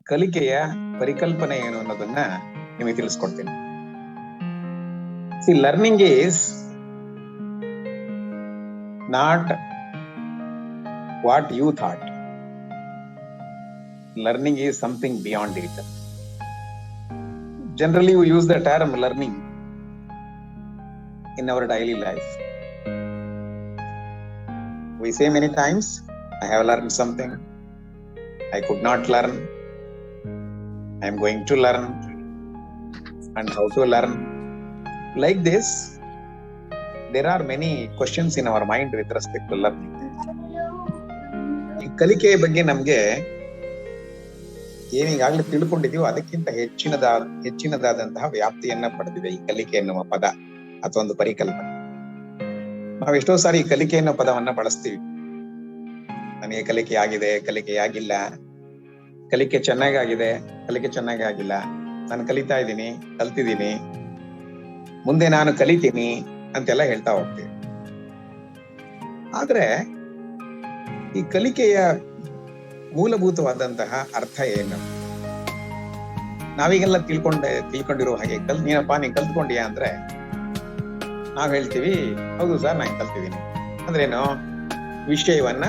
ಕಲಿಕೆಯ ಪರಿಕಲ್ಪನೆ ಏನು ಅನ್ನೋದನ್ನ ನಿಮಗೆ ತಿಳಿಸ್ಕೊಡ್ತೀನಿ. See, learning is not what you thought. Learning is something beyond it. Generally, we use the term learning in our daily life. We say many times, I have learned something. I could not learn. I am going to learn. And how to learn. Like this, there are many questions in our mind with respect to learning. ಈ ಕಲಿಕೆಯ ಬಗ್ಗೆ ನಮಗೆ ಏನೀಗಾಗಲೇ ತಿಳ್ಕೊಂಡಿದೀವೋ ಅದಕ್ಕಿಂತ ಹೆಚ್ಚಿನದಾದಂತಹ ವ್ಯಾಪ್ತಿಯನ್ನ ಪಡೆದಿದೆ ಈ ಕಲಿಕೆ ಎನ್ನುವ ಪದ ಅಥವಾ ಒಂದು ಪರಿಕಲ್ಪನೆ. ನಾವು ಎಷ್ಟೋ ಸಾರಿ ಈ ಕಲಿಕೆ ಎನ್ನುವ ಪದವನ್ನ ಬಳಸ್ತೀವಿ. ನನಗೆ ಕಲಿಕೆ ಆಗಿದೆ, ಕಲಿಕೆ ಆಗಿಲ್ಲ, ಕಲಿಕೆ ಚೆನ್ನಾಗಾಗಿದೆ, ಕಲಿಕೆ ಚೆನ್ನಾಗಾಗಿಲ್ಲ, ನಾನು ಕಲಿತಾ ಇದ್ದೀನಿ, ಕಲ್ತಿದ್ದೀನಿ, ಮುಂದೆ ನಾನು ಕಲಿತೀನಿ ಅಂತೆಲ್ಲ ಹೇಳ್ತಾ ಹೋಗ್ತೀವಿ. ಆದ್ರೆ ಈ ಕಲಿಕೆಯ ಮೂಲಭೂತವಾದಂತಹ ಅರ್ಥ ಏನು? ನಾವೀಗೆಲ್ಲ ತಿಳ್ಕೊಂಡಿರೋ ಹಾಗೆ ನೀನಪ್ಪ ನೀನ್ ಕಲ್ತ್ಕೊಂಡ್ಯಾ ಅಂದ್ರೆ ನಾವ್ ಹೇಳ್ತೀವಿ, ಹೌದು ಸರ್ ನಾನು ಕಲ್ತಿದ್ದೀನಿ. ಅಂದ್ರೇನು? ವಿಷಯವನ್ನ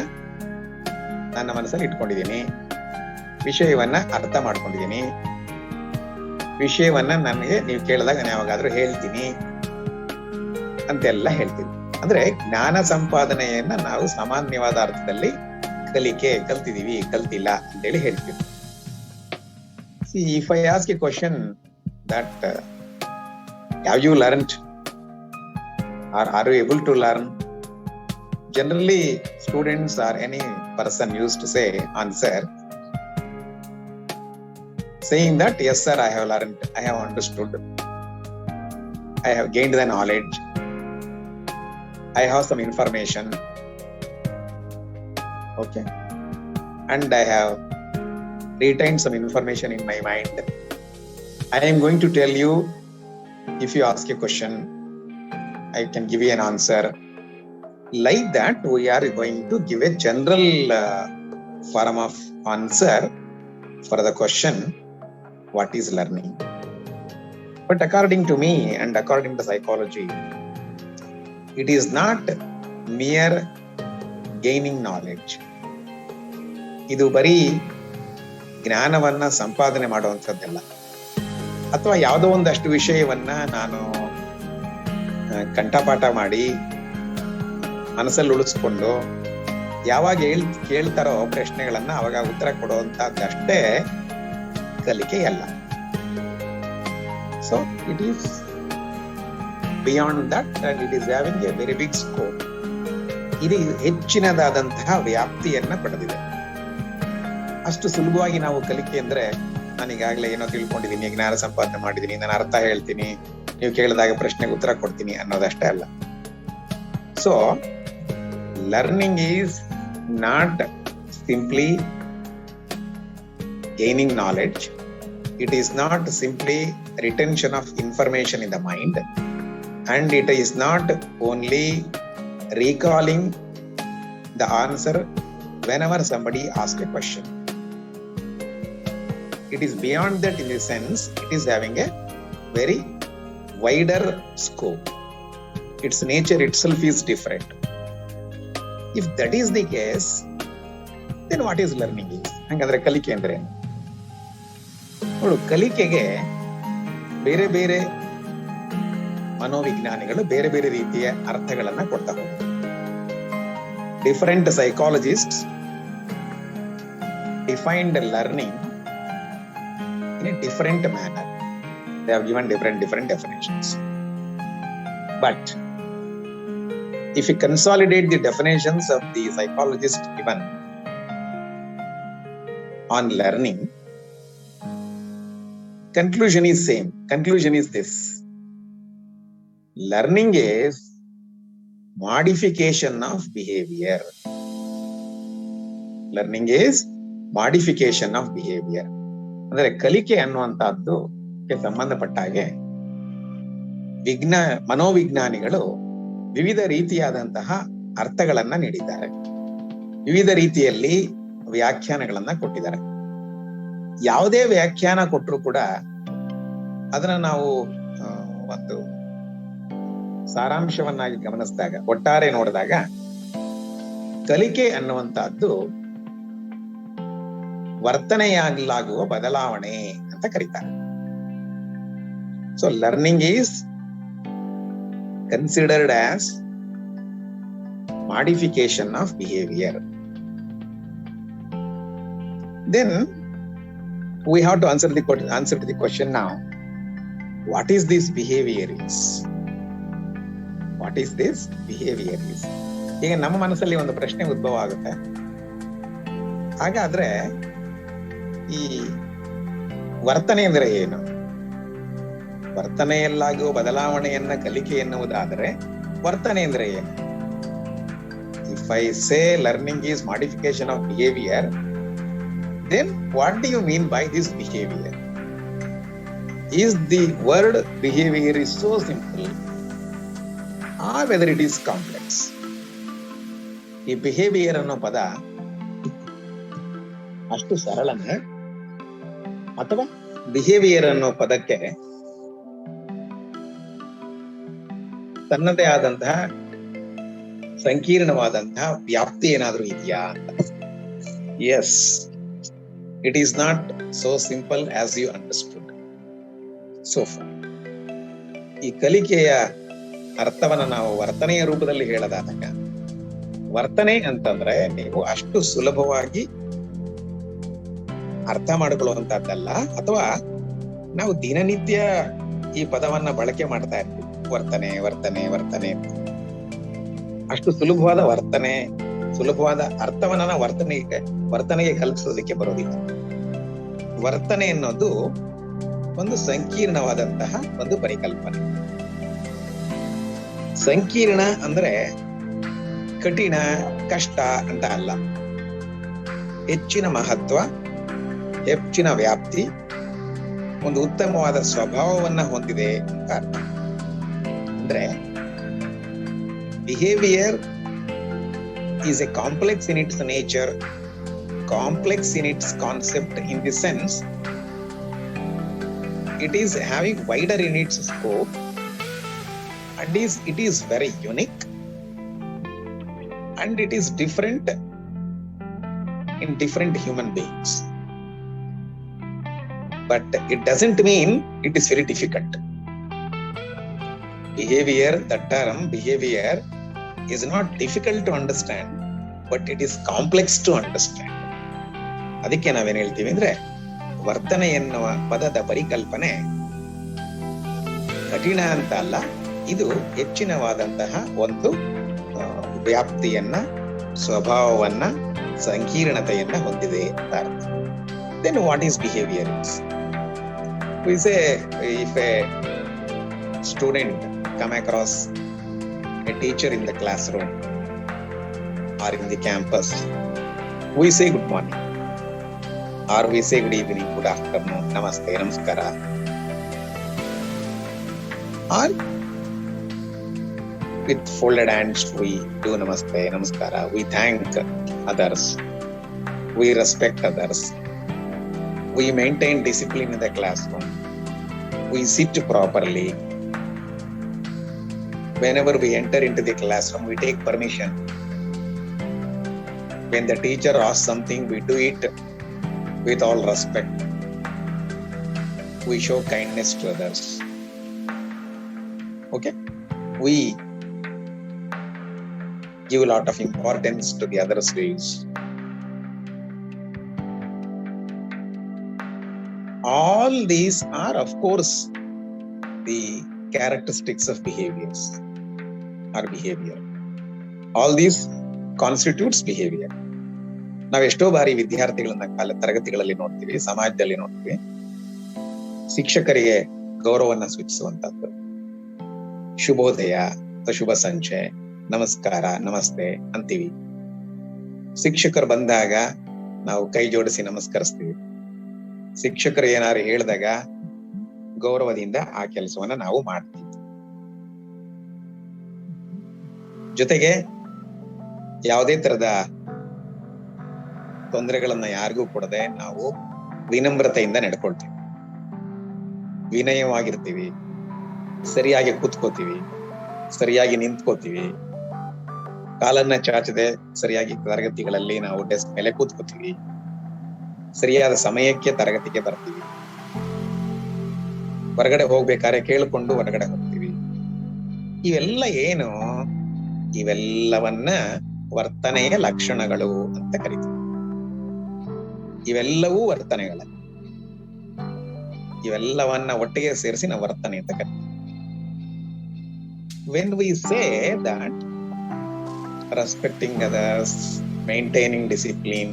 ನನ್ನ ಮನಸ್ಸಲ್ಲಿ ಇಟ್ಕೊಂಡಿದ್ದೀನಿ, ವಿಷಯವನ್ನ ಅರ್ಥ ಮಾಡ್ಕೊಂಡಿದ್ದೀನಿ, ವಿಷಯವನ್ನ ನನಗೆ ನೀವು ಕೇಳಿದಾಗ ನಾನು ಯಾವಾಗಾದ್ರೂ ಹೇಳ್ತೀನಿ ಅಂತೆಲ್ಲ ಹೇಳ್ತೀವಿ. ಅಂದ್ರೆ ಜ್ಞಾನ ಸಂಪಾದನೆಯನ್ನ ನಾವು ಸಾಮಾನ್ಯವಾದ ಅರ್ಥದಲ್ಲಿ ಕಲಿಕೆ, ಕಲ್ತಿದೀವಿ, ಕಲ್ತಿಲ್ಲ ಅಂತೇಳಿ ಹೇಳ್ತೀವಿ. See, if I ask a question that have you learned or are you able to learn, generally students or any person used to say answer saying that yes sir, I have learned, I have understood, I have gained the knowledge, I have some information, okay, and I have retained some information in my mind. I am going to tell you, if you ask a question, I can give you an answer. Like that, we are going to give a general form of answer for the question, what is learning? But according to me and according to psychology, it is not mere gaining knowledge. ಇದು ಬರೀ ಜ್ಞಾನವನ್ನ ಸಂಪಾದನೆ ಮಾಡುವಂಥದ್ದಲ್ಲ, ಅಥವಾ ಯಾವುದೋ ಒಂದಷ್ಟು ವಿಷಯವನ್ನ ನಾನು ಕಂಠಪಾಠ ಮಾಡಿ ಮನಸ್ಸಲ್ಲಿ ಉಳಿಸ್ಕೊಂಡು ಯಾವಾಗ ಕೇಳ್ತಾರೋ ಪ್ರಶ್ನೆಗಳನ್ನ ಅವಾಗ ಉತ್ತರ ಕೊಡುವಂತಹದ್ದಷ್ಟೇ ಕಲಿಕೆ ಅಲ್ಲ. So it is beyond that and it is having a very big scope. ಇದು ಹೆಚ್ಚಿನದಾದಂತಹ ವ್ಯಾಪ್ತಿಯನ್ನ ಪಡೆದಿದೆ. ಅಷ್ಟು ಸುಲಭವಾಗಿ ನಾವು ಕಲಿಕೆ ಅಂದ್ರೆ ನಾನೀಗಾಗಲೇ ಏನೋ ತಿಳ್ಕೊಂಡಿದ್ದೀನಿ, ಜ್ಞಾನ ಸಂಪಾದನೆ ಮಾಡಿದ್ದೀನಿ, ನಾನು ಅರ್ಥ ಹೇಳ್ತೀನಿ, ನೀವು ಕೇಳಿದಾಗ ಪ್ರಶ್ನೆಗೆ ಉತ್ತರ ಕೊಡ್ತೀನಿ ಅನ್ನೋದಷ್ಟೇ ಅಲ್ಲ. So learning is not simply gaining knowledge, it is not simply retention of information in the mind, and it is not only recalling the answer whenever somebody asks a question. It is beyond that in the sense it is having a very wider scope. Its nature itself is different. If that is the case, then what is learning is? Hangandre kalike andre ಏನು? ನೋಡು, ಕಲಿಕೆಗೆ ಬೇರೆ ಬೇರೆ ಮನೋವಿಜ್ಞಾನಿಗಳು ಬೇರೆ ಬೇರೆ ರೀತಿಯ ಅರ್ಥಗಳನ್ನ ಕೊಡ್ತಾ ಹೋಗ್ತಾರೆ. Different psychologists defined learning in a different manner. They have given different definitions. But if you consolidate the definitions of the psychologists given on learning, conclusion is same. Conclusion is this: learning is modification of behavior. Learning is modification of behavior. ಅಂದ್ರೆ ಕಲಿಕೆ ಅನ್ನುವಂತಹದ್ದಕ್ಕೆ ಸಂಬಂಧಪಟ್ಟ ಹಾಗೆ ಮನೋವಿಜ್ಞಾನಿಗಳು ವಿವಿಧ ರೀತಿಯಾದಂತಹ ಅರ್ಥಗಳನ್ನ ನೀಡಿದ್ದಾರೆ, ವಿವಿಧ ರೀತಿಯಲ್ಲಿ ವ್ಯಾಖ್ಯಾನಗಳನ್ನ ಕೊಟ್ಟಿದ್ದಾರೆ. ಯಾವುದೇ ವ್ಯಾಖ್ಯಾನ ಕೊಟ್ಟರು ಕೂಡ ಅದನ್ನ ನಾವು ಒಂದು ಸಾರಾಂಶವನ್ನಾಗಿ ಗಮನಿಸಿದಾಗ, ಒಟ್ಟಾರೆ ನೋಡಿದಾಗ, ಕಲಿಕೆ ಅನ್ನುವಂತಹದ್ದು ವರ್ತನೆಯಾಗಲಾಗುವ ಬದಲಾವಣೆ ಅಂತ ಕರೀತಾರೆ. So learning is considered as modification of behavior. Then we have to answer to the question now. What is this behavior is? What is this behavior is? ಈಗ ನಮ್ಮ ಮನಸ್ಸಲ್ಲಿ ಒಂದು ಪ್ರಶ್ನೆ ಉದ್ಭವ ಆಗುತ್ತೆ. ಹಾಗಾದ್ರೆ ಈ ವರ್ತನೆ ಅಂದ್ರೆ ಏನು? ವರ್ತನೆಯಲ್ಲಾಗುವ ಬದಲಾವಣೆಯನ್ನ ಕಲಿಕೆ ಎನ್ನುವುದಾದರೆ ವರ್ತನೆ ಅಂದ್ರೆ ಏನು? If I say learning is modification of behavior, then what do you mean by this behavior? Is the word behavior is so simple or whether it is complex? ಈ behavior ಅನ್ನೋ ಪದ ಅಷ್ಟು ಸರಳನೇ ಅಥವಾ behavior ಅನ್ನೋ ಪದಕ್ಕೆ ತನ್ನದೇ ಆದಂತಹ ಸಂಕೀರ್ಣವಾದಂತಹ ವ್ಯಾಪ್ತಿ ಏನಾದ್ರೂ ಇದೆಯಾ ಅಂತ. Yes, it is not so simple as you understood so far. ಈ ಕಲಿಕೆಯ ಅರ್ಥವನ್ನ ನಾವು ವರ್ತನೆಯ ರೂಪದಲ್ಲಿ ಹೇಳದಾದಾಗ, ವರ್ತನೆ ಅಂತಂದ್ರೆ ನೀವು ಅಷ್ಟು ಸುಲಭವಾಗಿ ಅರ್ಥ ಮಾಡಿಕೊಳ್ಳುವಂತಹದ್ದಲ್ಲ, ಅಥವಾ ನಾವು ದಿನನಿತ್ಯ ಈ ಪದವನ್ನ ಬಳಕೆ ಮಾಡ್ತಾ ಇರ್ತೀವಿ, ವರ್ತನೆ ವರ್ತನೆ ವರ್ತನೆ. ಅಷ್ಟು ಸುಲಭವಾದ ಅರ್ಥವನ್ನ ನಾವು ವರ್ತನೆಗೆ ಕಲ್ಪಿಸೋದಕ್ಕೆ ಬರೋದಿಲ್ಲ. ವರ್ತನೆ ಅನ್ನೋದು ಒಂದು ಸಂಕೀರ್ಣವಾದಂತಹ ಒಂದು ಪರಿಕಲ್ಪನೆ. ಸಂಕೀರ್ಣ ಅಂದ್ರೆ ಕಠಿಣ, ಕಷ್ಟ ಅಂತ ಅಲ್ಲ. ಹೆಚ್ಚಿನ ಮಹತ್ವ, ಹೆಚ್ಚಿನ ವ್ಯಾಪ್ತಿ, ಒಂದು ಉತ್ತಮವಾದ ಸ್ವಭಾವವನ್ನ ಹೊಂದಿದೆ ಅಂತ ಅರ್ಥ. ಅಂದ್ರೆ behavior is a complex in its nature, complex in its concept, in the sense it is having wider in its scope, and it is very unique, and it is different in different human beings. But it doesn't mean it is very difficult. Behavior, the term behavior is not difficult to understand, but it is complex to understand. ಅದಕ್ಕೆ ನಾವೇನ್ ಹೇಳ್ತೀವಿ ಅಂದ್ರೆ, ವರ್ತನೆ ಎನ್ನುವ ಪದದ ಪರಿಕಲ್ಪನೆ ಕಠಿಣ ಅಂತ ಅಲ್ಲ, ಇದು ಹೆಚ್ಚಿನವಾದಂತಹ ಒಂದು ವ್ಯಾಪ್ತಿಯನ್ನ, ಸ್ವಭಾವವನ್ನ, ಸಂಕೀರ್ಣತೆಯನ್ನ ಹೊಂದಿದೆ ಅಂತ ಅರ್ಥ. Then what is behavior is? We say, if a student come across a teacher in the classroom or in the campus, we say good morning, or we say good evening, good afternoon, namaste, namaskara, or with folded hands we do namaste, namaskara. We thank others, we respect others, we maintain discipline in the classroom, we sit properly. Whenever we enter into the classroom, we take permission. When the teacher asks something, we do it with all respect. We show kindness to others. Okay? We give a lot of importance to the others' views. All these are, of course, the characteristics of behaviors. Or behavior. All these constitutes behavior. ನಾವು ಎಷ್ಟೋ ಬಾರಿ ವಿದ್ಯಾರ್ಥಿಗಳನ್ನ ತರಗತಿಗಳಲ್ಲಿ ನೋಡ್ತೀವಿ, ಸಮಾಜದಲ್ಲಿ ನೋಡ್ತೀವಿ, ಶಿಕ್ಷಕರಿಗೆ ಗೌರವವನ್ನ ಸೂಚಿಸುವಂತದ್ದು, ಶುಭೋದಯ, ಶುಭ ಸಂಜೆ, ನಮಸ್ಕಾರ, ನಮಸ್ತೆ ಅಂತೀವಿ. ಶಿಕ್ಷಕರು ಬಂದಾಗ ನಾವು ಕೈ ಜೋಡಿಸಿ ನಮಸ್ಕರಿಸ್ತೀವಿ. ಶಿಕ್ಷಕರು ಏನಾದ್ರು ಹೇಳಿದಾಗ ಗೌರವದಿಂದ ಆ ಕೆಲಸವನ್ನ ನಾವು ಮಾಡ್ತೀವಿ. ಜೊತೆಗೆ ಯಾವುದೇ ತರದ ತೊಂದರೆಗಳನ್ನ ಯಾರಿಗೂ ಕೊಡದೆ ನಾವು ವಿನಮ್ರತೆಯಿಂದ ನಡ್ಕೊಳ್ತೀವಿ, ವಿನಯವಾಗಿರ್ತೀವಿ, ಸರಿಯಾಗಿ ಕೂತ್ಕೋತೀವಿ, ಸರಿಯಾಗಿ ನಿಂತ್ಕೋತೀವಿ, ಕಾಲನ್ನ ಚಾಚದೆ ಸರಿಯಾಗಿ ತರಗತಿಗಳಲ್ಲಿ ನಾವು ಡೆಸ್ಕ್ ಮೇಲೆ ಕೂತ್ಕೋತೀವಿ, ಸರಿಯಾದ ಸಮಯಕ್ಕೆ ತರಗತಿಗೆ ಬರ್ತೀವಿ, ಹೊರಗಡೆ ಹೋಗ್ಬೇಕಾದ್ರೆ ಕೇಳಿಕೊಂಡು ಹೊರಗಡೆ ಹೋಗ್ತೀವಿ. ಇವೆಲ್ಲ ಏನು? ಇವೆಲ್ಲವನ್ನ ವರ್ತನೆಯ ಲಕ್ಷಣಗಳು ಅಂತ ಕರಿತೀವಿ. ಇವೆಲ್ಲವೂ ವರ್ತನೆಗಳ, ಇವೆಲ್ಲವನ್ನ ಒಟ್ಟಿಗೆ ಸೇರಿಸಿ ನಾವು ವರ್ತನೆ ಅಂತ ಕರಿತೀವಿ. When we say that respecting others, maintaining discipline,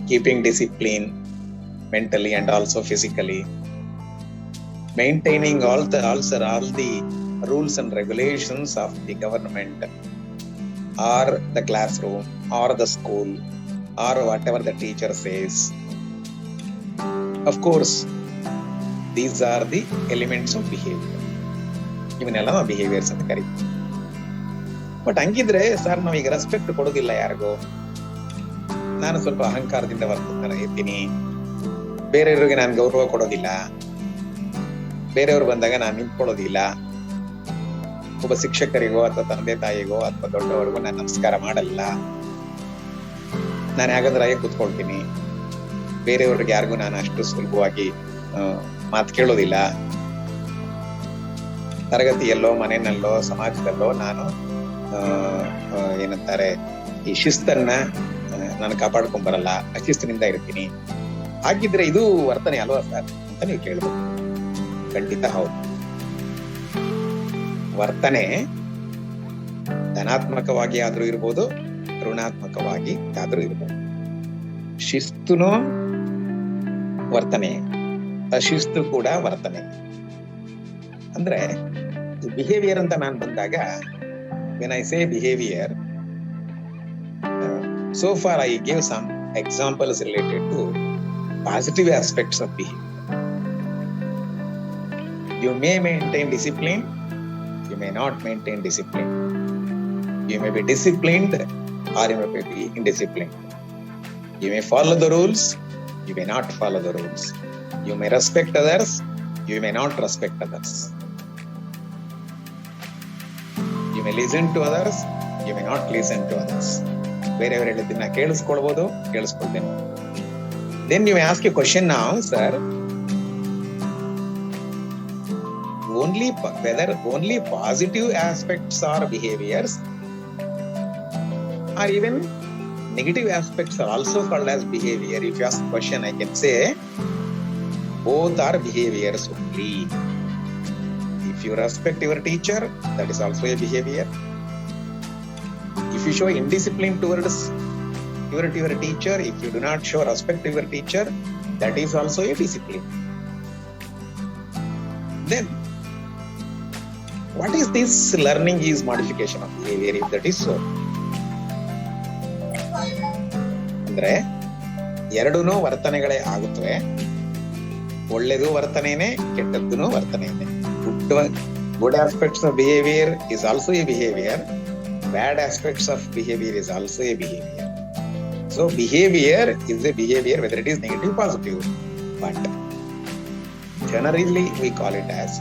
keeping discipline mentally and also physically, maintaining all the rules and regulations of the government or the classroom or the school or whatever the teacher says, of course these are the elements of behavior. ಇವನ್ನೆಲ್ಲ ನಾವು behaviours ಅಂತ ಕರಿತೀವಿ. But ಹಂಗಿದ್ರೆ sir ನಾವೀಗ respect ಕೊಡೋದಿಲ್ಲ ಯಾರಿಗೂ, ನಾನು ಸ್ವಲ್ಪ ಅಹಂಕಾರದಿಂದ ವರ್ತನೆ ಇರ್ತೀನಿ, ಬೇರೆಯವ್ರಿಗೆ ನಾನು ಗೌರವ ಕೊಡೋದಿಲ್ಲ, ಬೇರೆಯವ್ರು ಬಂದಾಗ ನಾನು ನಿಂತ್ಕೊಳ್ಳೋದಿಲ್ಲ, ಒಬ್ಬ ಶಿಕ್ಷಕರಿಗೋ ಅಥವಾ ತಂದೆ ತಾಯಿಗೋ ಅಥವಾ ದೊಡ್ಡವರಿಗೋ ನಾನು ನಮಸ್ಕಾರ ಮಾಡಲ್ಲ, ನಾನು ಯಾಕಂದ್ರೆ ಕೂತ್ಕೊಳ್ತೀನಿ, ಬೇರೆಯವ್ರಿಗೆ ಯಾರಿಗೂ ನಾನು ಅಷ್ಟು ಸುಲಭವಾಗಿ ಮಾತು ಕೇಳೋದಿಲ್ಲ, ತರಗತಿಯಲ್ಲೋ ಮನೆಯಲ್ಲೋ ಸಮಾಜದಲ್ಲೋ ನಾನು ಏನಂತಾರೆ ಈ ಶಿಸ್ತನ್ನ ನಾನು ಕಾಪಾಡ್ಕೊಂಡ್ ಬರಲ್ಲ, ಅಶಿಸ್ತಿನಿಂದ ಇರ್ತೀನಿ. ಹಾಗಿದ್ರೆ ಇದು ವರ್ತನೆ ಅಲ್ವಾ ಸರ್ ಅಂತ ನೀವು ಕೇಳ್ಬೋದು. ಖಂಡಿತ ಹೌದು. ವರ್ತನೆ ಧನಾತ್ಮಕವಾಗಿ ಆದ್ರೂ ಇರ್ಬೋದು, ಋಣಾತ್ಮಕವಾಗಿ ಆದ್ರೂ ಇರ್ಬೋದು. ಶಿಸ್ತುನು ವರ್ತನೆ, ಅಶಿಸ್ತು ಕೂಡ ವರ್ತನೆ. ಅಂದ್ರೆ ಬಿಹೇವಿಯರ್ ಅಂತ ನಾನು ಬಂದಾಗ, when I say behavior, so far I gave some examples related to positive aspects of behavior. You may maintain discipline, you may not maintain discipline. You may be disciplined or you may be indisciplined. You may follow the rules, you may not follow the rules. You may respect others, you may not respect others. You may listen to others, you may not listen to others. ಬೇರೆಯವರು ಹೇಳಿದ್ದನ್ನ ಕೇಳಿಸ್ಕೊಳ್ಬೋದು, ಕೇಳಿಸ್ಕೊಳ್ತೇನೆ. Then you may ask a question now, sir. Whether only positive aspects are behaviors or even negative aspects are also called as behavior. If you ask a question, I can say both are behaviors only. If you respect your teacher, that is also a behavior. If you show indiscipline towards your teacher, if you do not show respect to your teacher, that is also a discipline. Then what is this learning is modification of behavior, if that is so? ಅಂದ್ರೆ ಎರಡೂನು ವರ್ತನೆಗಳೇ ಆಗುತ್ತವೆ. ಒಳ್ಳೆದು ವರ್ತನೆನೇ, ಕೆಟ್ಟದ್ದು ವರ್ತನೆನೇ. Good aspects of behavior is also a behavior. Bad aspects of behavior is also a behavior. So behavior is a behavior whether it is negative or positive. But generally we call it as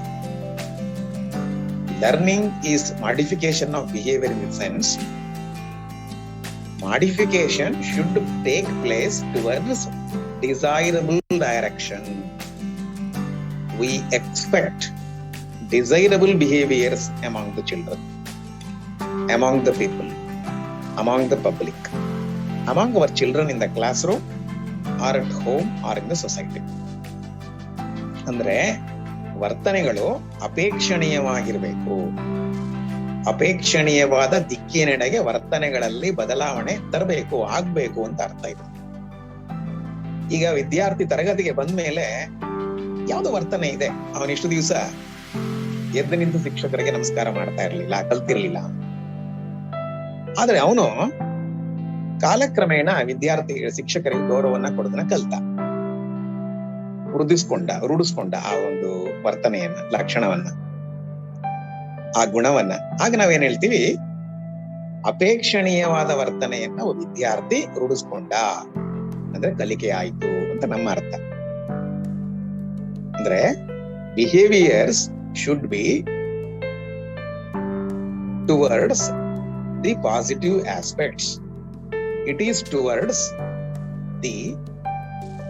learning is modification of behavior in the sense modification should take place towards desirable direction. We expect desirable behaviors among the children, among the people, among the public, among our children in the classroom or at home or in the society. ಅಂದ್ರೆ ವರ್ತನೆಗಳು ಅಪೇಕ್ಷಣೀಯವಾಗಿರಬೇಕು. ಅಪೇಕ್ಷಣೀಯವಾದ ದಿಕ್ಕಿನೆಡೆಗೆ ವರ್ತನೆಗಳಲ್ಲಿ ಬದಲಾವಣೆ ತರಬೇಕು, ಆಗ್ಬೇಕು ಅಂತ ಅರ್ಥ ಇದೆ. ಈಗ ವಿದ್ಯಾರ್ಥಿ ತರಗತಿಗೆ ಬಂದ ಮೇಲೆ ಯಾವ್ದು ವರ್ತನೆ ಇದೆ, ಅವನಿಷ್ಟು ದಿವಸ ಎದ್ದು ನಿಂತು ಶಿಕ್ಷಕರಿಗೆ ನಮಸ್ಕಾರ ಮಾಡ್ತಾ ಇರ್ಲಿಲ್ಲ, ಕಲ್ತಿರ್ಲಿಲ್ಲ. ಆದ್ರೆ ಅವನು ಕಾಲಕ್ರಮೇಣ ವಿದ್ಯಾರ್ಥಿಗಳ ಶಿಕ್ಷಕರಿಗೆ ಗೌರವನ್ನ ಕೊಡೋದನ್ನ ಕಲ್ತ, ರೂಢಿಸ್ಕೊಂಡ ಆ ಒಂದು ವರ್ತನೆಯನ್ನ, ಲಕ್ಷಣವನ್ನ, ಆ ಗುಣವನ್ನ. ಆಗ ನಾವೇನ್ ಹೇಳ್ತೀವಿ, ಅಪೇಕ್ಷಣೀಯವಾದ ವರ್ತನೆಯನ್ನ ವಿದ್ಯಾರ್ಥಿ ರೂಢಿಸ್ಕೊಂಡ. ಅಂದ್ರೆ ಕಲಿಕೆ ಆಯ್ತು ಅಂತ ನಮ್ಮ ಅರ್ಥ. ಅಂದ್ರೆ behaviours should be towards the positive aspects. It is towards the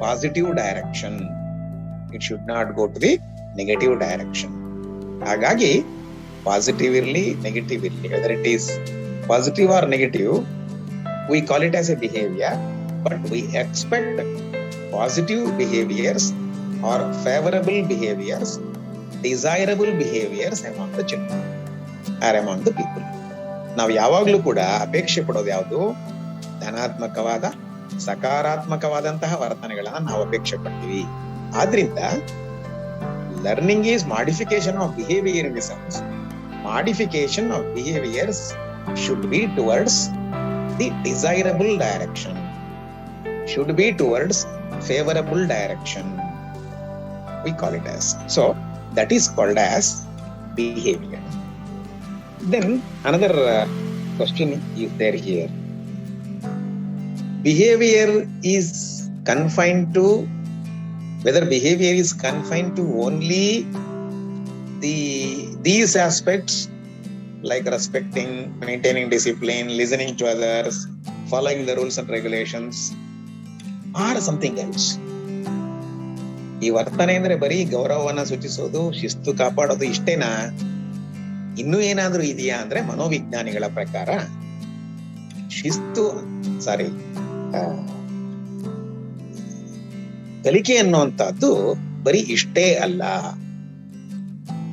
positive direction. It should not go to the negative direction. ಹಾಗಾಗಿ ಪಾಸಿಟಿವ್ ಇರಲಿ, ನೆಗೆಟಿವ್ ಇರಲಿ, whether it is positive or negative, we call it as a behavior, but we expect positive behaviors or favorable behaviors, desirable behaviors among the children or among the people. ನಾವು ಯಾವಾಗ್ಲೂ ಕೂಡ ಅಪೇಕ್ಷೆ ಪಡೋದು ಯಾವುದು? ಧನಾತ್ಮಕವಾದ, ಸಕಾರಾತ್ಮಕವಾದಂತಹ ವರ್ತನೆಗಳನ್ನ ನಾವು ಅಪೇಕ್ಷೆ ಪಡ್ತೀವಿ. ಆದ್ರಿಂದ learning is modification of behaviour in the sense. Modification of behaviours should be towards the desirable direction, should be towards favourable direction. We call it as. So that is called as behavior. Then another question is there here. Behavior is confined to, whether behavior is confined to only these aspects like respecting, maintaining discipline, listening to others, following the rules and regulations, or something else. ಈ ವರ್ತನೆ ಅಂದ್ರೆ ಬರೀ ಗೌರವವನ್ನ ಸೂಚಿಸೋದು, ಶಿಸ್ತು ಕಾಪಾಡೋದು ಇಷ್ಟೇನಾ? ಇನ್ನೂ ಏನಾದ್ರೂ ಇದೆಯಾ ಅಂದ್ರೆ ಮನೋವಿಜ್ಞಾನಿಗಳ ಪ್ರಕಾರ ಕಲಿಕೆ ಅನ್ನುವಂತಹದ್ದು ಬರೀ ಇಷ್ಟೇ ಅಲ್ಲ.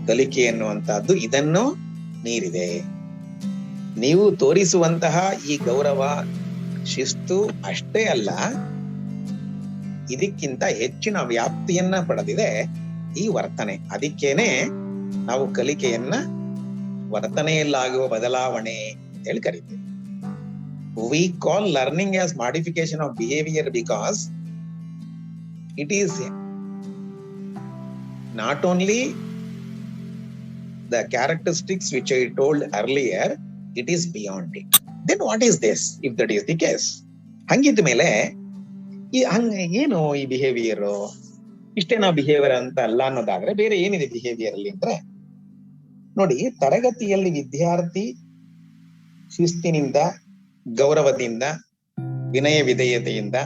ಕಲಿಕೆ ಎನ್ನುವಂತಹದ್ದು ಇದನ್ನು ಮೀರಿದೆ. ನೀವು ತೋರಿಸುವಂತಹ ಈ ಗೌರವ, ಶಿಸ್ತು ಅಷ್ಟೇ ಅಲ್ಲ, ಇದಕ್ಕಿಂತ ಹೆಚ್ಚಿನ ವ್ಯಾಪ್ತಿಯನ್ನ ಪಡೆದಿದೆ ಈ ವರ್ತನೆ. ಅದಕ್ಕೇನೆ ನಾವು ಕಲಿಕೆಯನ್ನ ವರ್ತನೆಯಲ್ಲಾಗುವ ಬದಲಾವಣೆ ಅಂತ ಹೇಳಿ ಕರೀತೇವೆ. We call learning as modification of behavior because it is not only the characteristics which I told earlier, it is beyond it. Then what is this if that is the case? ಹಂಗಿದ್ದ ಮೇಲೆ ಏನು ಈ behaviour? ಇಷ್ಟೇ ನಾವು behaviour ಅಂತ ಅಲ್ಲ ಅನ್ನೋದಾದ್ರೆ ಬೇರೆ ಏನಿದೆ ಬಿಹೇವಿಯರ್ ಅಲ್ಲಿ ಅಂದ್ರೆ, ನೋಡಿ, ತರಗತಿಯಲ್ಲಿ ವಿದ್ಯಾರ್ಥಿ ಶಿಸ್ತಿನಿಂದ, ಗೌರವದಿಂದ, ವಿನಯ ವಿಧೇಯತೆಯಿಂದ,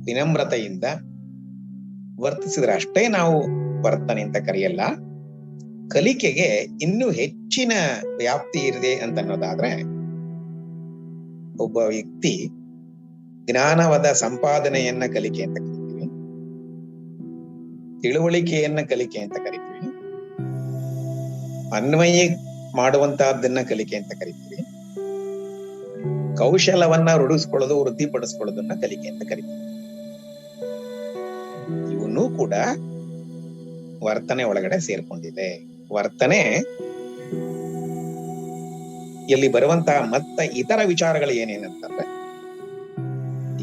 ವಿನಮ್ರತೆಯಿಂದ ವರ್ತಿಸಿದ್ರೆ ಅಷ್ಟೇ ನಾವು ವರ್ತನೆ ಅಂತ ಕರೆಯಲ್ಲ. ಕಲಿಕೆಗೆ ಇನ್ನೂ ಹೆಚ್ಚಿನ ವ್ಯಾಪ್ತಿ ಇದೆ ಅಂತ ಅನ್ನೋದಾದ್ರೆ, ಒಬ್ಬ ವ್ಯಕ್ತಿ ಜ್ಞಾನವಾದ ಸಂಪಾದನೆಯನ್ನ ಕಲಿಕೆ ಅಂತ ಕರಿತೀವಿ, ತಿಳುವಳಿಕೆಯನ್ನ ಕಲಿಕೆ ಅಂತ ಕರಿತೀವಿ, ಅನ್ವಯ ಮಾಡುವಂತಹದ್ದನ್ನ ಕಲಿಕೆ ಅಂತ ಕರಿತೀವಿ, ಕೌಶಲವನ್ನ ರೂಢಿಸ್ಕೊಳ್ಳೋದು, ವೃದ್ಧಿಪಡಿಸ್ಕೊಳ್ಳೋದನ್ನ ಕಲಿಕೆ ಅಂತ ಕರಿತೀವಿ. ಇವನ್ನೂ ಕೂಡ ವರ್ತನೆ ಒಳಗಡೆ ಸೇರ್ಕೊಂಡಿದೆ. ವರ್ತನೆ ಇಲ್ಲಿ ಬರುವಂತಹ ಮತ್ತ ಇತರ ವಿಚಾರಗಳು ಏನೇನಂತಂದ್ರೆ,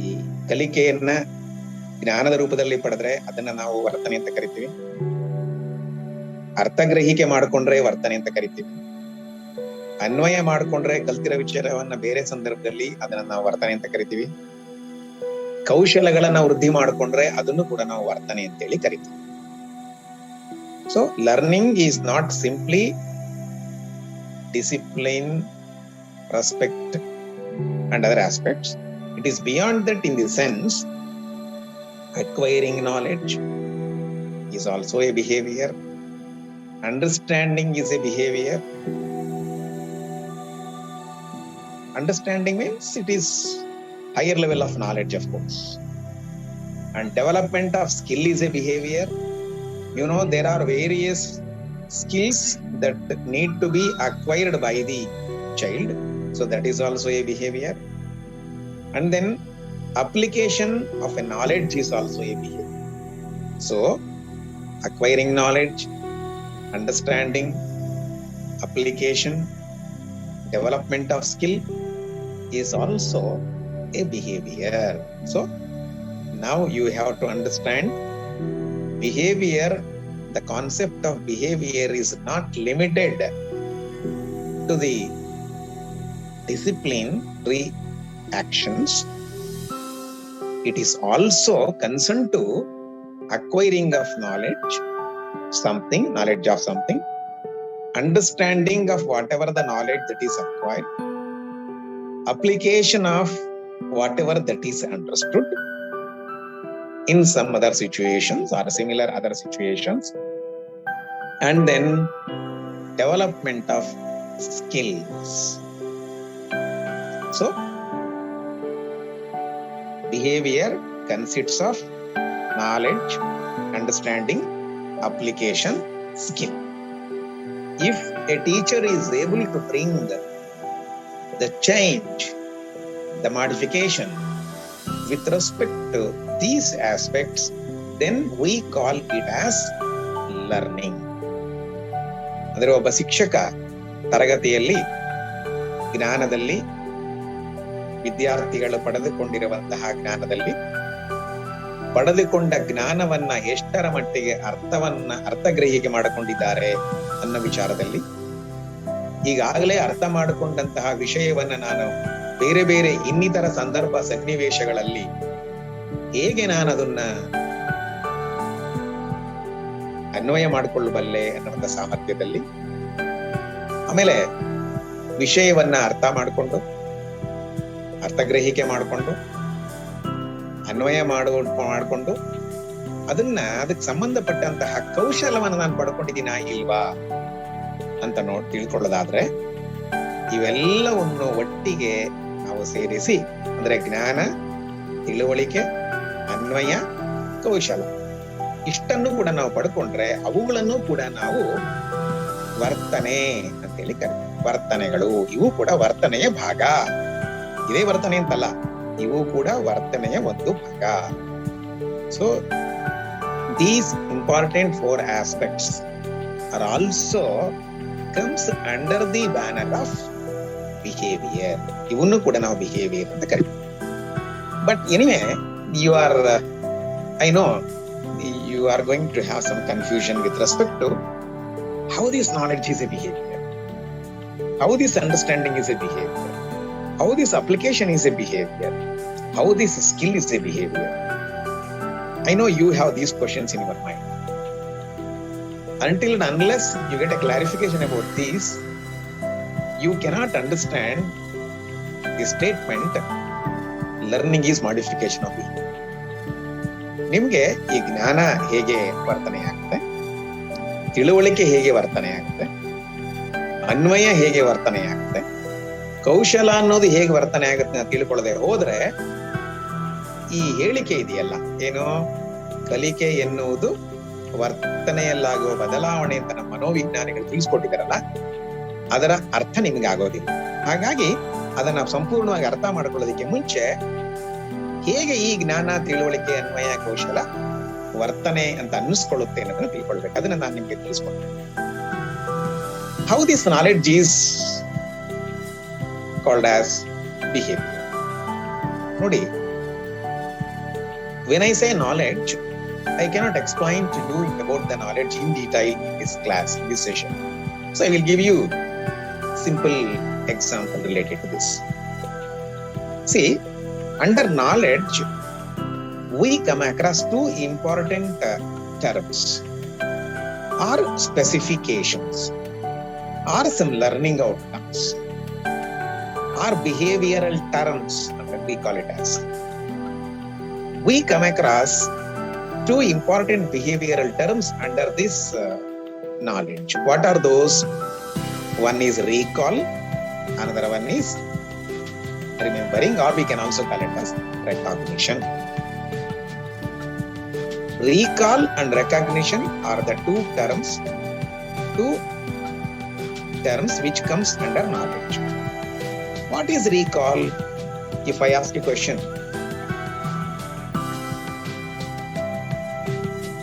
ಈ ಕಲಿಕೆಯನ್ನ ಜ್ಞಾನದ ರೂಪದಲ್ಲಿ ಪಡೆದ್ರೆ ಅದನ್ನ ನಾವು ವರ್ತನೆ ಅಂತ ಕರಿತೀವಿ, ಅರ್ಥಗ್ರಹಿಕೆ ಮಾಡ್ಕೊಂಡ್ರೆ ವರ್ತನೆ ಅಂತ ಕರಿತೀವಿ, ಅನ್ವಯ ಮಾಡ್ಕೊಂಡ್ರೆ ಕಲ್ತಿರೋ ವಿಚಾರವನ್ನ ಬೇರೆ ಸಂದರ್ಭದಲ್ಲಿ ಅದನ್ನ ನಾವು ವರ್ತನೆ ಅಂತ ಕರಿತೀವಿ, ಕೌಶಲಗಳನ್ನ ವೃದ್ಧಿ ಮಾಡ್ಕೊಂಡ್ರೆ ಅದನ್ನು ಕೂಡ ನಾವು ವರ್ತನೆ ಅಂತೇಳಿ ಕರಿತೀವಿ. So learning is not simply discipline, respect and other aspects. It is beyond that in the sense acquiring knowledge is also a behavior. Understanding is a behavior. Understanding means it is higher level of knowledge, of course. And development of skill is a behavior. You know, there are various skills that need to be acquired by the child. So that is also a behavior. And then application of a knowledge is also a behavior. So acquiring knowledge, understanding, application, development of skill is also a behavior. So now you have to understand behavior. The concept of behavior is not limited to the disciplinary actions. it is also concerned to acquiring of knowledge of something, understanding of whatever the knowledge that is acquired, application of whatever that is understood in some other situations or similar other situations, and then development of skills. So, behavior consists of knowledge, understanding, application, skill. If a teacher is able to bring the change, the modification with respect to these aspects, then we call it as learning. ಅಂದರೆ ಒಬ್ಬ ಶಿಕ್ಷಕ ತರಗತಿಯಲ್ಲಿ ಜ್ಞಾನದಲ್ಲಿ ವಿದ್ಯಾರ್ಥಿಗಳು ಪಡೆದುಕೊಂಡಿರುವಂತಹ ಜ್ಞಾನದಲ್ಲಿ ಪಡೆದುಕೊಂಡ ಜ್ಞಾನವನ್ನ ಎಷ್ಟರ ಮಟ್ಟಿಗೆ ಅರ್ಥಗ್ರಹಿಕೆ ಮಾಡಿಕೊಂಡಿದ್ದಾರೆ ಅನ್ನೋ ವಿಚಾರದಲ್ಲಿ, ಈಗಾಗಲೇ ಅರ್ಥ ಮಾಡಿಕೊಂಡಂತಹ ವಿಷಯವನ್ನ ನಾನು ಬೇರೆ ಬೇರೆ ಇನ್ನಿತರ ಸಂದರ್ಭ ಸನ್ನಿವೇಶಗಳಲ್ಲಿ ಹೇಗೆ ನಾನು ಅದನ್ನ ಅನ್ವಯ ಮಾಡಿಕೊಳ್ಳಬಲ್ಲೆ ಅನ್ನುವಂಥ ಸಾಮರ್ಥ್ಯದಲ್ಲಿ, ಆಮೇಲೆ ವಿಷಯವನ್ನ ಅರ್ಥ ಮಾಡಿಕೊಂಡು ಅರ್ಥಗ್ರಹಿಕೆ ಮಾಡಿಕೊಂಡು ಅನ್ವಯ ಮಾಡಿಕೊಂಡು ಅದಕ್ಕೆ ಸಂಬಂಧಪಟ್ಟಂತಹ ಕೌಶಲವನ್ನು ನಾನು ಪಡ್ಕೊಂಡಿದ್ದೀನಾ ಇಲ್ವಾ ಅಂತ ತಿಳ್ಕೊಳ್ಳೋದಾದ್ರೆ, ಇವೆಲ್ಲವನ್ನು ಒಟ್ಟಿಗೆ ನಾವು ಸೇರಿಸಿ, ಅಂದ್ರೆ ಜ್ಞಾನ, ತಿಳುವಳಿಕೆ, ಅನ್ವಯ, ಕೌಶಲ, ಇಷ್ಟನ್ನು ಕೂಡ ನಾವು ಪಡ್ಕೊಂಡ್ರೆ ಅವುಗಳನ್ನು ಕೂಡ ನಾವು ವರ್ತನೆ ಅಂತೇಳಿ ಕರಿತೀವಿ. ವರ್ತನೆಗಳು ಇವು ಕೂಡ ವರ್ತನೆಯ ಭಾಗ. ಇದೇ ವರ್ತನೆ ಅಂತಲ್ಲ, ಇವು ಕೂಡ ವರ್ತನೆಯ ಒಂದು ಭಾಗ. So these important 4 aspects are also comes under the banner of behavior. ಇವನ್ನು ಕೂಡ ನಾವು ಬಿಹೇವಿಯರ್ ಅಂತ ಕರಿತೀವಿ. But anyway, I know you are going to have some confusion with respect to how this knowledge is a behavior, how this understanding is a behavior, how this application is a behavior, how this skill is a behavior. I know you have these questions in your mind. Until and unless you get a clarification about these, you cannot understand the statement, learning is modification of behavior. ನಿಮ್ಗೆ ಈ ಜ್ಞಾನ ಹೇಗೆ ವರ್ತನೆ ಆಗುತ್ತೆ, ತಿಳುವಳಿಕೆ ಹೇಗೆ ವರ್ತನೆ ಆಗುತ್ತೆ, ಅನ್ವಯ ಹೇಗೆ ವರ್ತನೆ ಆಗುತ್ತೆ, ಕೌಶಲ ಅನ್ನೋದು ಹೇಗೆ ವರ್ತನೆ ಆಗುತ್ತೆ ಅಂತ ತಿಳ್ಕೊಳ್ಳದೆ ಹೋದ್ರೆ, ಈ ಹೇಳಿಕೆ ಇದೆಯಲ್ಲ, ಏನು ಕಲಿಕೆ ಎನ್ನುವುದು ವರ್ತನೆಯಲ್ಲಾಗುವ ಬದಲಾವಣೆ ಅಂತ ನಮ್ಮ ಮನೋವಿಜ್ಞಾನಿಗಳು ತಿಳಿಸ್ಕೊಟ್ಟಿದಾರಲ್ಲ, ಅದರ ಅರ್ಥ ನಿಮ್ಗೆ ಆಗೋದಿಲ್ಲ. ಹಾಗಾಗಿ ಅದನ್ನ ಸಂಪೂರ್ಣವಾಗಿ ಅರ್ಥ ಮಾಡ್ಕೊಳ್ಳೋದಕ್ಕೆ ಮುಂಚೆ ಹೇಗೆ ಈ ಜ್ಞಾನ, ತಿಳುವಳಿಕೆ, ಅನ್ವಯ, ಕೌಶಲ ವರ್ತನೆ ಅಂತ ಅನ್ನಿಸ್ಕೊಳ್ಳುತ್ತೆ ಅನ್ನೋದನ್ನ ತಿಳ್ಕೊಳ್ಬೇಕು. ಅದನ್ನ ನಾನು ನಿಮ್ಗೆ ತಿಳಿಸ್ಕೊಡ್ತೇನೆ. How this knowledge is called as behaviour. ನೋಡಿ, when I say knowledge, I cannot explain to you about the knowledge in detail in this class, in this session. So I will give you simple example related to this. See, under knowledge, we come across 2 important terms, or specifications, or some learning outcomes, or behavioral terms, we call it as. We come across 2 important behavioral terms under this knowledge. What are those? One is recall, another one is remembering, or we can also call it as recognition. Recall and recognition are the two terms which comes under knowledge. What is recall? If I ask a question,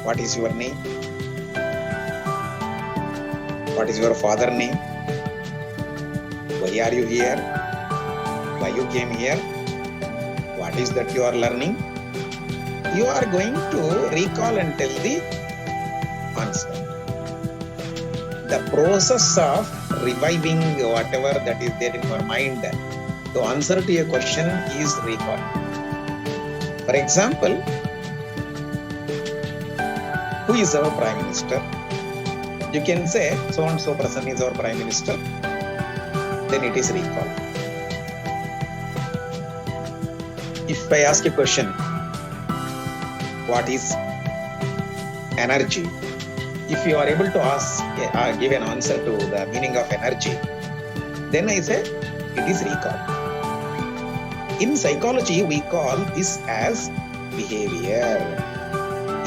what is your name? What is your father's name? Why are you here? Why you came here? What is that you are learning? You are going to recall and tell the answer. The process of reviving whatever that is there in your mind to answer to a question is recall. For example, who is our Prime Minister? You can say so and so person is our Prime Minister. Then it is recall. If I ask a question, what is energy? If you are able to give an answer to the meaning of energy, then I say it is recall. In psychology, we call this as behavior.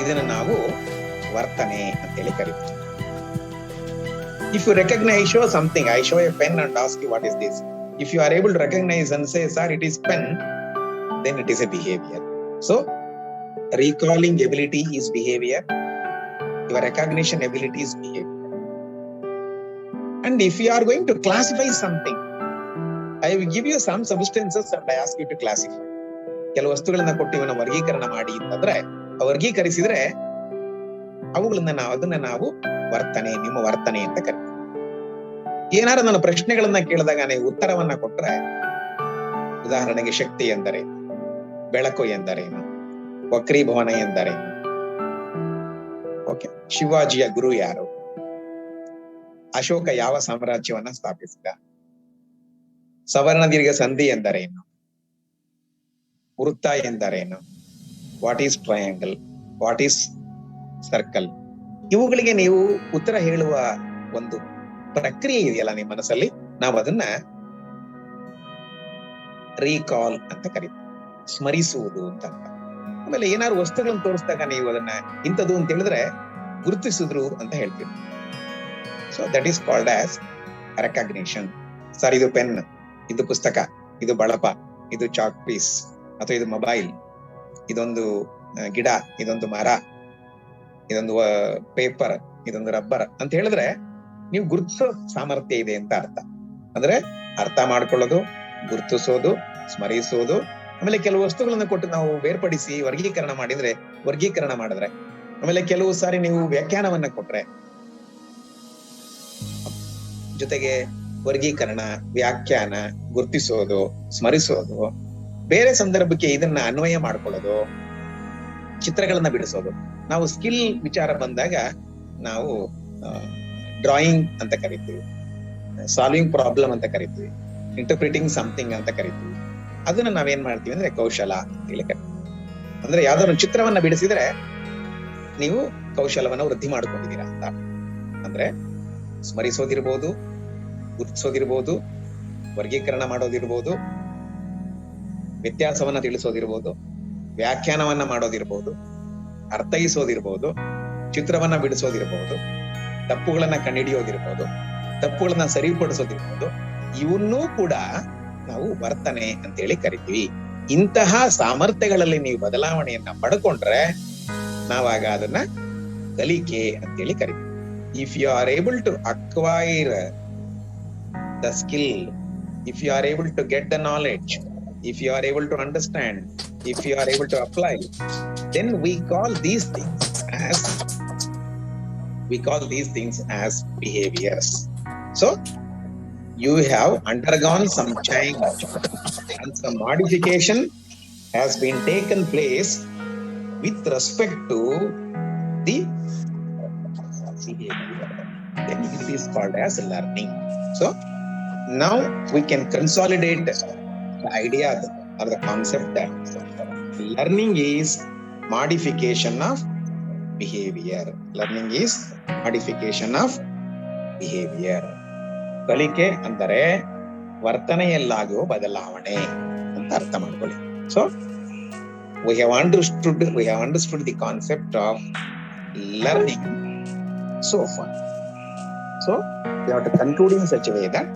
ಇದನ್ನು ನಾವು ವರ್ತನೆ ಅಂತೇಳಿ ಕರೀತೀವಿ. If you recognize, show something, I show a pen and ask you what is this. If you are able to recognize and say, sir, it is pen, then it is a behavior. So, recalling ability is behavior. Your recognition ability is behavior. And if you are going to classify something, I will give you some substances and I ask you to classify. ಕೆಲವು ವಸ್ತುಗಳನ್ನ ಕೊಟ್ಟು ಇವನ್ನ ವರ್ಗೀಕರಣ ಮಾಡಿ ಅಂತಂದ್ರೆ ವರ್ಗೀಕರಿಸಿದ್ರೆ ಅದನ್ನ ನಾವು ವರ್ತನೆ, ನಿಮ್ಮ ವರ್ತನೆ ಅಂತ ಕರಿತೀವಿ. ಏನಾರು ನನ್ನ ಪ್ರಶ್ನೆಗಳನ್ನ ಕೇಳಿದಾಗ ನೀವು ಉತ್ತರವನ್ನ ಕೊಟ್ರೆ, ಉದಾಹರಣೆಗೆ ಶಕ್ತಿ ಎಂದರೆ, ಬೆಳಕು ಎಂದರೇನು, ವಕ್ರೀಭವನ ಎಂದರೇನು, ಓಕೆ, ಶಿವಾಜಿಯ ಗುರು ಯಾರು, ಅಶೋಕ ಯಾವ ಸಾಮ್ರಾಜ್ಯವನ್ನ ಸ್ಥಾಪಿಸಿದ, ಸವರ್ಣ ದೀರ್ಘ ಸಂಧಿ ಎಂದರೇನು, ವೃತ್ತ ಎಂದರೇನು, what is triangle, what is circle, ಇವುಗಳಿಗೆ ನೀವು ಉತ್ತರ ಹೇಳುವ ಒಂದು ಪ್ರಕ್ರಿಯೆ ಇದೆಯಲ್ಲ ನಿಮ್ಮ ಮನಸ್ಸಲ್ಲಿ, ನಾವು ಅದನ್ನ ರೀಕಾಲ್ ಅಂತ ಕರಿತೀವಿ, ಸ್ಮರಿಸುವುದು ಅಂತ. ಆಮೇಲೆ ಏನಾದ್ರು ವಸ್ತುಗಳನ್ನು ತೋರಿಸಿದಾಗ ನೀವು ಅದನ್ನ ಇಂಥದ್ದು ಅಂತ ಹೇಳಿದ್ರೆ ಗುರುತಿಸಿದ್ರು ಅಂತ ಹೇಳ್ತೀವಿ. So that is called as recognition. Sir, ಇದು ಪೆನ್, ಇದು ಪುಸ್ತಕ, ಇದು ಬಳಪ, ಇದು ಚಾಕ್ ಪೀಸ್, ಅಥವಾ ಇದು ಮೊಬೈಲ್, ಇದೊಂದು ಗಿಡ, ಇದೊಂದು ಮರ, ಇದೊಂದು ಪೇಪರ್, ಇದೊಂದು ರಬ್ಬರ್ ಅಂತ ಹೇಳಿದ್ರೆ ನೀವು ಗುರುತಿಸೋ ಸಾಮರ್ಥ್ಯ ಇದೆ ಅಂತ ಅರ್ಥ. ಅಂದ್ರೆ ಅರ್ಥ ಮಾಡ್ಕೊಳ್ಳೋದು, ಗುರುತಿಸೋದು, ಸ್ಮರಿಸೋದು. ಆಮೇಲೆ ಕೆಲವು ವಸ್ತುಗಳನ್ನ ಕೊಟ್ಟು ನಾವು ಬೇರ್ಪಡಿಸಿ ವರ್ಗೀಕರಣ ಮಾಡಿದ್ರೆ, ಆಮೇಲೆ ಕೆಲವು ಸಾರಿ ನೀವು ವ್ಯಾಖ್ಯಾನವನ್ನ ಕೊಟ್ರೆ, ಜೊತೆಗೆ ವರ್ಗೀಕರಣ, ವ್ಯಾಖ್ಯಾನ, ಗುರುತಿಸೋದು, ಸ್ಮರಿಸೋದು, ಬೇರೆ ಸಂದರ್ಭಕ್ಕೆ ಇದನ್ನ ಅನ್ವಯ ಮಾಡ್ಕೊಳ್ಳೋದು, ಚಿತ್ರಗಳನ್ನ ಬಿಡಿಸೋದು. ನಾವು ಸ್ಕಿಲ್ ವಿಚಾರ ಬಂದಾಗ ನಾವು ಡ್ರಾಯಿಂಗ್ ಅಂತ ಕರಿತೀವಿ, ಸಾಲ್ವಿಂಗ್ ಪ್ರಾಬ್ಲಮ್ ಅಂತ ಕರಿತೀವಿ, ಇಂಟರ್ಪ್ರಿಟಿಂಗ್ ಸಮಥಿಂಗ್ ಅಂತ ಕರಿತೀವಿ. ಅದನ್ನ ನಾವೇನ್ ಮಾಡ್ತೀವಿ ಅಂದ್ರೆ ಕೌಶಲ ಅಂತ ಹೇಳಿ ಕರಿತೀವಿ. ಅಂದ್ರೆ ಯಾವ್ದಾದ್ರು ಚಿತ್ರವನ್ನ ಬಿಡಿಸಿದ್ರೆ ನೀವು ಕೌಶಲವನ್ನ ವೃದ್ಧಿ ಮಾಡ್ಕೊಂಡಿದ್ದೀರಾ ಅಂತ. ಅಂದ್ರೆ ಸ್ಮರಿಸೋದಿರ್ಬೋದು, ಗುರುತಿಸೋದಿರ್ಬೋದು, ವರ್ಗೀಕರಣ ಮಾಡೋದಿರ್ಬೋದು, ವ್ಯತ್ಯಾಸವನ್ನ ತಿಳಿಸೋದಿರ್ಬೋದು, ವ್ಯಾಖ್ಯಾನವನ್ನ ಮಾಡೋದಿರ್ಬೋದು, ಅರ್ಥೈಸೋದಿರ್ಬೋದು, ಚಿತ್ರವನ್ನ ಬಿಡಿಸೋದಿರ್ಬೋದು, ತಪ್ಪುಗಳನ್ನ ಕಂಡುಹಿಡಿಯೋದಿರ್ಬೋದು, ತಪ್ಪುಗಳನ್ನ ಸರಿಪಡಿಸೋದಿರ್ಬೋದು. ಇವನ್ನೂ ಕೂಡ ನಾವು ವರ್ತನೆ ಅಂತೇಳಿ ಕರಿತೀವಿ. ಇಂತಹ ಸಾಮರ್ಥ್ಯಗಳಲ್ಲಿ ನೀವು ಬದಲಾವಣೆಯನ್ನ ಪಡ್ಕೊಂಡ್ರೆ ನಾವಾಗ ಅದನ್ನ ಕಲಿಕೆ ಅಂತೇಳಿ ಕರಿತೀವಿ. If you are able to acquire the skill, if you are able to get the knowledge, if you are able to understand, if you are able to apply, then we call these things as behaviors. So you have undergone some change and some modification has been taken place with respect to the behavior. Then it is called as learning. So now we can consolidate the idea or the concept that learning is modification of behavior. Learning is modification of behavior. ಕಲಿಕೆ ಅಂದರೆ ವರ್ತನೆಯಲ್ಲಾಗುವ ಬದಲಾವಣೆ ಅಂತ ಅರ್ಥ ಮಾಡ್ಕೊಳ್ಳಿ. So we have understood the concept of learning so far. So we have to conclude in such a way that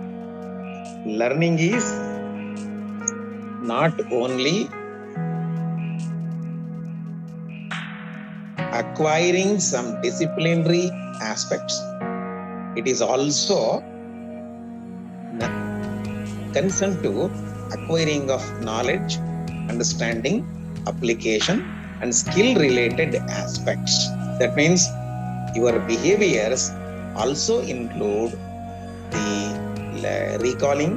learning is not only acquiring some disciplinary aspects, it is also concerned to acquiring of knowledge, understanding, application and skill related aspects. That means your behaviors also include the recalling,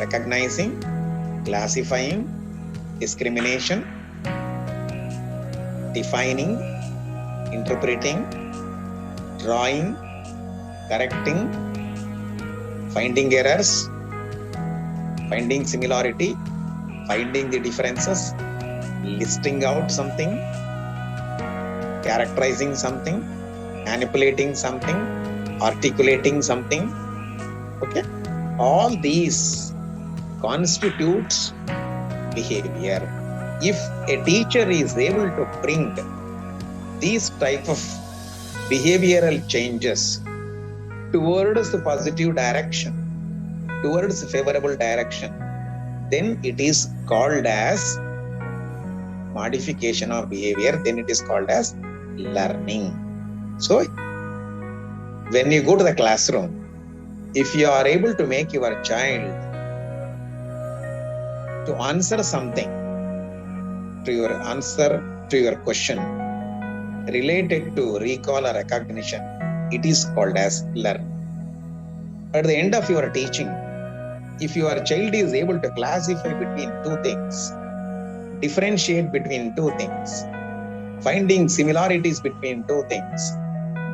recognizing, classifying, discrimination, defining, interpreting, drawing, correcting, finding errors, finding similarity, finding the differences, listing out something, characterizing something, manipulating something, articulating something. Okay, all these constitutes behavior. If a teacher is able to bring these type of behavioral changes towards the positive direction, towards favorable direction, then it is called as modification of behavior, then it is called as learning. So when you go to the classroom, if you are able to make your child to answer something, to your question related to recall or recognition, it is called as learn. At the end of your teaching, if your child is able to classify between two things, differentiate between two things, finding similarities between two things,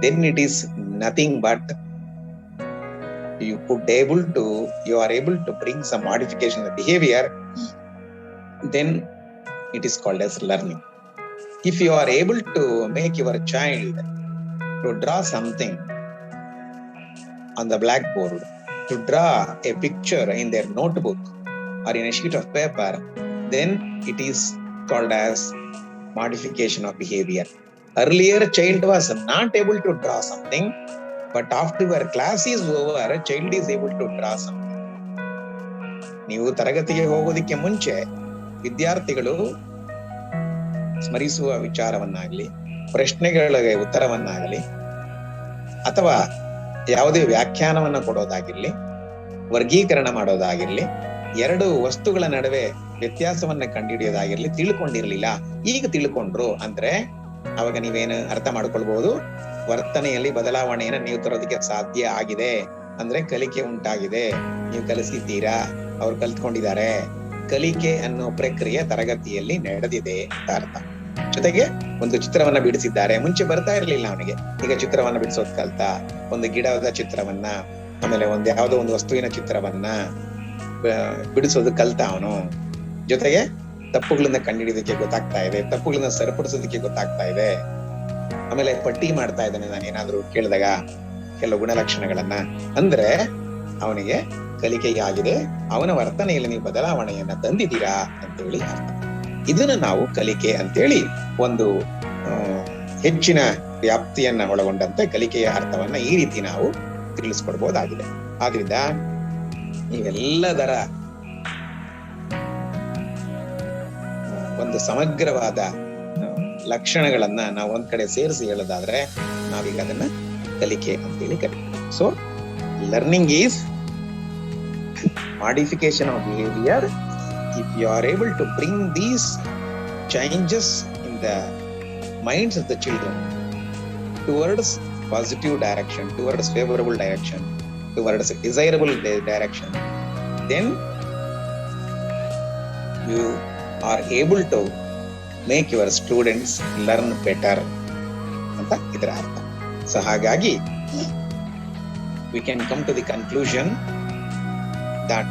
then it is nothing but you are able to bring some modification of behavior, then it is called as learning. If you are able to make your child to draw something on the blackboard, to draw a picture in their notebook or in a sheet of paper, then it is called as modification of behavior. Earlier, child was not able to draw something, but after your class is over, child is able to draw something. ನೀವು ತರಗತಿಗೆ ಹೋಗೋದಕ್ಕೆ ಮುಂಚೆ ವಿದ್ಯಾರ್ಥಿಗಳು ಸ್ಮರಿಸುವ ವಿಚಾರವನ್ನಾಗಲಿ, ಪ್ರಶ್ನೆಗಳಿಗೆ ಉತ್ತರವನ್ನಾಗಲಿ, ಅಥವಾ ಯಾವುದೇ ವ್ಯಾಖ್ಯಾನವನ್ನು ಕೊಡೋದಾಗಿರ್ಲಿ, ವರ್ಗೀಕರಣ ಮಾಡೋದಾಗಿರ್ಲಿ, ಎರಡು ವಸ್ತುಗಳ ನಡುವೆ ವ್ಯತ್ಯಾಸವನ್ನ ಕಂಡುಹಿಡಿಯೋದಾಗಿರ್ಲಿ ತಿಳ್ಕೊಂಡಿರ್ಲಿಲ್ಲ. ಈಗ ತಿಳ್ಕೊಂಡ್ರು ಅಂದ್ರೆ ಅವಾಗ ನೀವೇನು ಅರ್ಥ ಮಾಡ್ಕೊಳ್ಬಹುದು, ವರ್ತನೆಯಲ್ಲಿ ಬದಲಾವಣೆಯನ್ನು ನೀವು ತರೋದಕ್ಕೆ ಸಾಧ್ಯ ಆಗಿದೆ, ಅಂದ್ರೆ ಕಲಿಕೆ ಉಂಟಾಗಿದೆ, ನೀವು ಕಲಿಸಿದ್ದೀರಾ, ಅವ್ರು ಕಲ್ತ್ಕೊಂಡಿದ್ದಾರೆ, ಕಲಿಕೆ ಅನ್ನೋ ಪ್ರಕ್ರಿಯೆ ತರಗತಿಯಲ್ಲಿ ನಡೆದಿದೆ ಅಂತ ಅರ್ಥ. ಜೊತೆಗೆ ಒಂದು ಚಿತ್ರವನ್ನ ಬಿಡಿಸಿದ್ದಾರೆ, ಮುಂಚೆ ಬರ್ತಾ ಇರ್ಲಿಲ್ಲ ಅವನಿಗೆ, ಈಗ ಚಿತ್ರವನ್ನ ಬಿಡಿಸೋದ್ ಕಲ್ತ, ಒಂದು ಗಿಡದ ಚಿತ್ರವನ್ನ, ಆಮೇಲೆ ಯಾವುದೋ ಒಂದು ವಸ್ತುವಿನ ಚಿತ್ರವನ್ನ ಬಿಡಿಸೋದು ಕಲ್ತ ಅವನು. ಜೊತೆಗೆ ತಪ್ಪುಗಳನ್ನ ಕಂಡುಹಿಡಿಯೋದಕ್ಕೆ ಗೊತ್ತಾಗ್ತಾ ಇದೆ, ತಪ್ಪುಗಳನ್ನ ಸರಿಪಡಿಸೋದಕ್ಕೆ ಗೊತ್ತಾಗ್ತಾ ಇದೆ. ಆಮೇಲೆ ಪಟ್ಟಿ ಮಾಡ್ತಾ ಇದ್ದಾನೆ, ನಾನು ಏನಾದ್ರು ಕೇಳಿದಾಗ ಕೆಲವು ಗುಣಲಕ್ಷಣಗಳನ್ನ, ಅಂದ್ರೆ ಅವನಿಗೆ ಕಲಿಕೆಗೆ ಆಗಿದೆ, ಅವನ ವರ್ತನೆಯಲ್ಲಿ ನೀವು ಬದಲಾವಣೆಯನ್ನ ತಂದಿದ್ದೀರಾ ಅಂತೇಳಿ ಅರ್ಥ. ಇದನ್ನ ನಾವು ಕಲಿಕೆ ಅಂತೇಳಿ ಒಂದು ಹೆಚ್ಚಿನ ವ್ಯಾಪ್ತಿಯನ್ನ ಒಳಗೊಂಡಂತೆ ಕಲಿಕೆಯ ಅರ್ಥವನ್ನ ಈ ರೀತಿ ನಾವು ತಿಳಿಸ್ಕೊಡ್ಬಹುದಾಗಿದೆ. ಆದ್ರಿಂದ ಇವೆಲ್ಲದರ ಒಂದು ಸಮಗ್ರವಾದ ಲಕ್ಷಣಗಳನ್ನ ನಾವು ಒಂದ್ ಕಡೆ ಸೇರಿಸಿ ಹೇಳೋದಾದ್ರೆ ನಾವೀಗ ಅದನ್ನ ಕಲಿಕೆ ಅಂತೇಳಿ ಕರಿತೀವಿ. So learning is modification of behavior. If you are able to bring these changes in the minds of the children towards positive direction, towards favorable direction, towards desirable direction, then you are able to make your students learn better ಅಂತ ಇದರ ಅರ್ಥ. So ಹಾಗಾಗಿ we can come to the conclusion that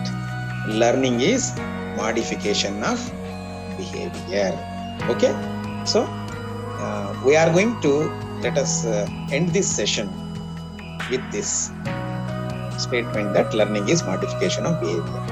learning is modification of behavior. Okay, so we are going to let us end this session with this statement that learning is modification of behavior.